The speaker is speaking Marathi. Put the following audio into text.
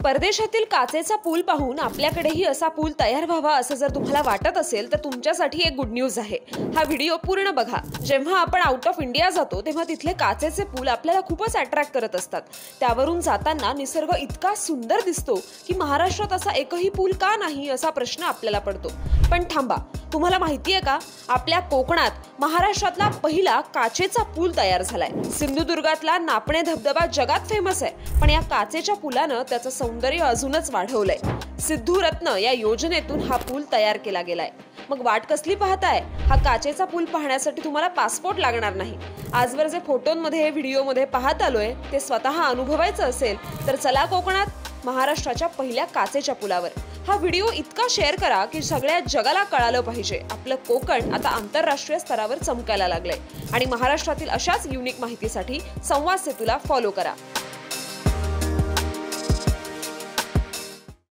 परदेशातील काचेचा पूल पाहून आपल्याकडेही असा पूल तयार व्हावा असं जर तुम्हाला वाटत असेल तर तुमच्यासाठी एक गुड न्यूज आहे। हा व्हिडिओ पूर्ण बघा। जेव्हा आपण आउट ऑफ इंडिया जातो तेव्हा तिथले काचेचे पूल आपल्याला खूपच अट्रॅक्ट करत असतात। त्यावरून जाताना निसर्ग इतका सुंदर दिसतो की महाराष्ट्रात असा एकही पूल का नाही असा प्रश्न आपल्याला पडतो। पण थांबा, तुम्हाला माहिती आहे का, आपल्या कोकणात महाराष्ट्रातला पहिला काचेचा पूल तयार झालाय। सिंधुदुर्गातला नापणे धबधबा जगात फेमस आहे, पण या काचेच्या पुलानं त्याचं सौंदर्य अजूनच वाढवलंय। सिद्धू रत्न या योजनेतून हा पूल तयार केला गेलाय। मग वाट कसली पाहताय? हा काचेचा पूल पाहण्यासाठी तुम्हाला पासपोर्ट लागणार नाही। आजवर जे फोटोंमध्ये व्हिडिओमध्ये पाहत आलोय ते स्वतः अनुभवायचं असेल तर चला कोकणात महाराष्ट्राच्या पहिल्या काचेच्या पुलावर। हा व्हिडिओ इतका शेअर करा की सगळ्या जगाला कळालं पाहिजे आपलं कोकण आता आंतरराष्ट्रीय स्तरावर चमकायला लागलंय। आणि महाराष्ट्रातील अशाच युनिक माहितीसाठी संवाद सेतूला फॉलो करा।